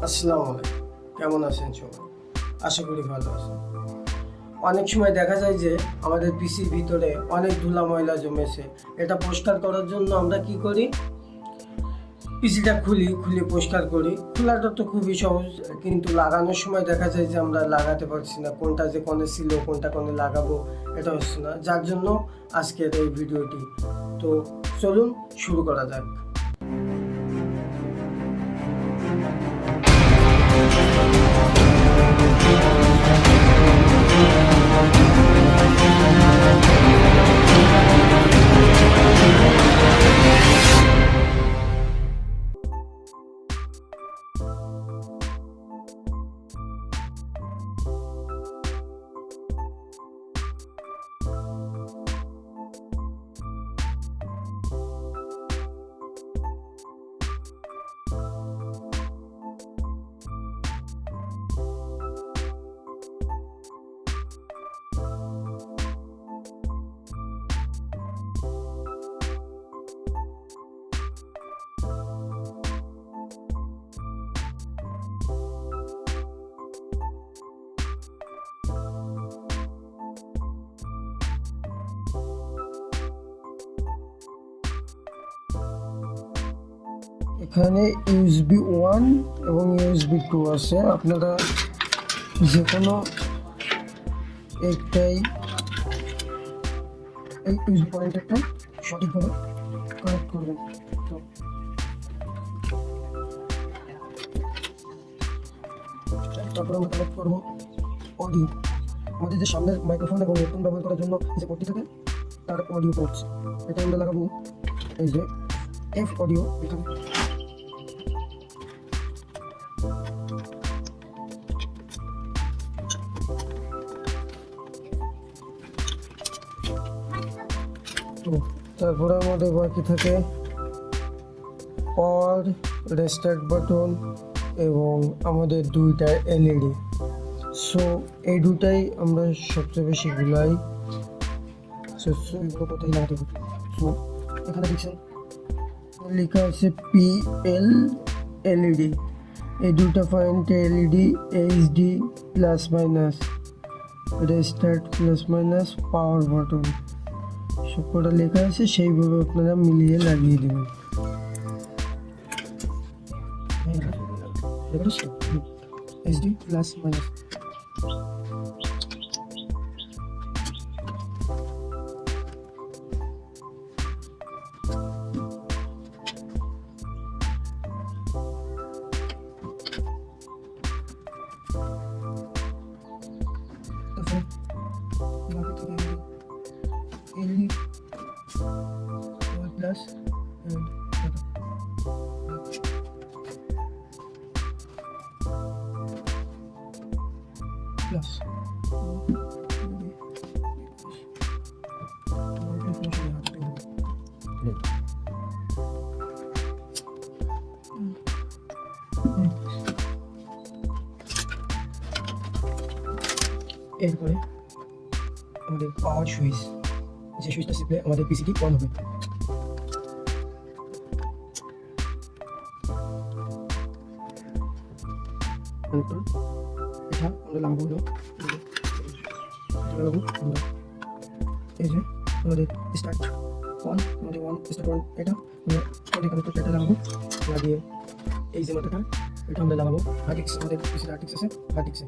আসসালামু আলাইকুম, কেমন আছেন সবাই? আশা করি ভালো আছেন। অনেক সময় দেখা যায় যে আমাদের পিসির ভিতরে অনেক ধুলা ময়লা জমেছে। এটা পরিষ্কার করার জন্য আমরা কি করি? পিসিটা খুলে পরিষ্কার করি। খোলাটা তো খুবই সহজ, কিন্তু লাগানোর সময় দেখা যায় যে আমরা লাগাতে পারছি না। কোনটা যে কোণে ছিল, কোনটা কোণে লাগাবো, এটা হচ্ছে না। যার জন্য আজকের এই ভিডিওটি। তো চলুন শুরু করা যাক। এখানে USB 1 এবং USB 2 আছে। আপনারা যে কোনো একটাই এই USB পয়েন্টারটা সঠিকভাবে কানেক্ট করবেন। তো তারপরে আমরা কানেক্ট করবো অডিও। আমাদের যে সামনের মাইক্রোফোন এবং হেডফোন ব্যবহার করার জন্য যে পোর্টটি থাকে তার অডিও পোর্টস, এটা আমরা লাগাবো এই যে এফ অডিও এখানে। তারপরে আমাদের বাকি থাকে পাওয়ার, রেস্টার্ট বাটন এবং আমাদের দুইটা এলইডি। সো এই দুটাই আমরা সবচেয়ে বেশি গুলাই। কোথায় লাগাতে হবে? সো এখানে দেখছেন লেখা আছে PL এলইডি। এই দুটা পয়েন্টে LED, HD plus minus, restart plus minus, power button সবকটা লেখা আছে, সেইভাবে আপনারা মিলিয়ে লাগিয়ে দেবেন। HD plus minus. LED plus and plus এরপরে আমাদের পাওয়ার সুইচ, যে সুইচটা টিপলে আমাদের পিসিটি অন হবে। এটা আমরা লাগাবো আমরা এই যে আমাদের স্টার্ট ওয়ান, আমাদের স্টার্ট ওয়ান, এটা আমরা কানেক্টরটা লাগাবো। লাগিয়ে এই যে মাথাটা এটা আমরা লাগাবো হার্ডিক্স, আমাদের পিসির হার্ডিক্স আছে, হার্ডিক্সে।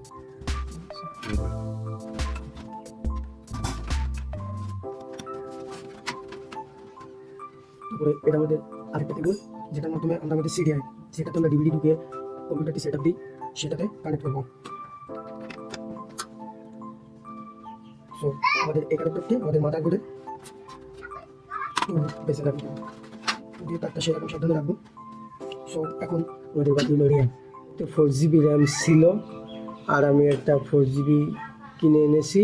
তারপরে এটা আমাদের আরেকটা কেবল, যেটার মাধ্যমে আমরা আমাদের সিডিআই, সেটাতে আমরা ডিভিডি ঢুকে কম্পিউটারটি সেট আপ দিই, সেটাতে কানেক্ট করবো। সো আমাদের এই কানেক্টরটি আমাদের মাথার করে বেঁচে রাখবো, দিয়ে তারটা সেরকম সাবধানে রাখবো। সো এখন আমাদের বাকি হলো র্যাম। তো 4GB র্যাম ছিল, আর আমি একটা 4GB কিনে এনেছি,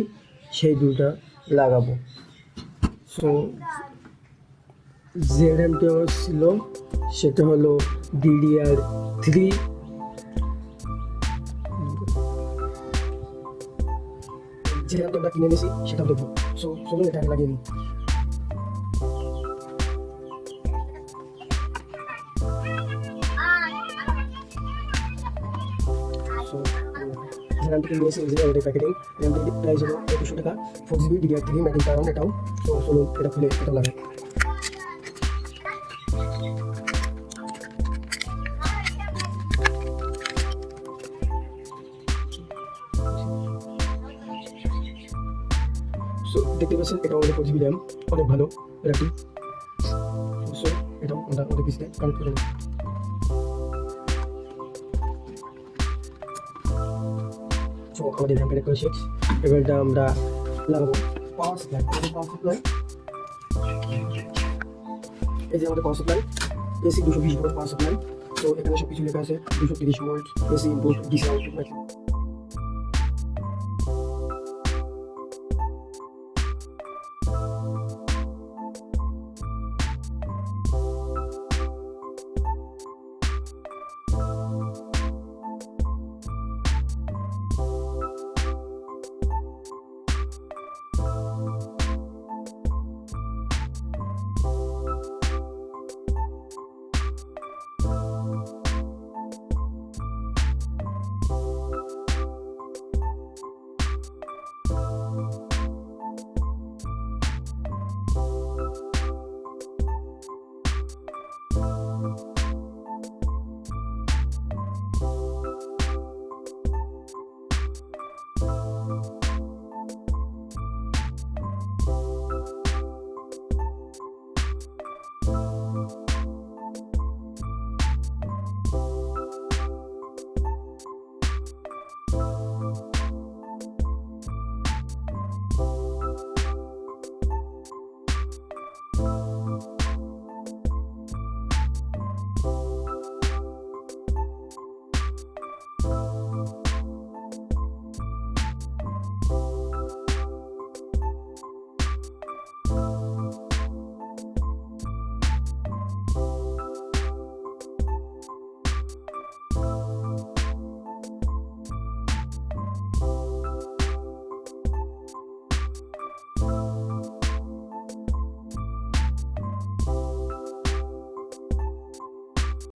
সেই দুটা লাগাবো। সো যে র্যামটা ছিল সেটা হলো DDR3। যে র্যামটা আমরা কিনে এনেছি সেটাও দেখবো। সো চলুন এটা লাগিয়ে নিই। সো র্যাম থেকে নিয়েছি এই যে আমাদের প্যাকেটিং র্যামটি প্রাইস হলো 2100 টাকা 4GB DDR3 ম্যাটিং কারণ এটাও। তো চলুন এটা খুলে এটা লাগাই। সো দেখতে পাচ্ছেন এটা আমাদের 4GB র্যাম, অনেক ভালো র্যামটি। সো এটাও আমরা আমাদের পিসিতে কানেক্ট করে নিই। সো আমাদের র্যাম কানেক্ট করে শেষ। এবার এটা আমরা লাগাবো পাওয়ার সাপ্লাই। পাওয়ার সাপ্লাই এই যে আমাদের power supply AC 220 volt power supply. তো এখানে সব কিছু লেখা আছে 230 volt AC input DC output.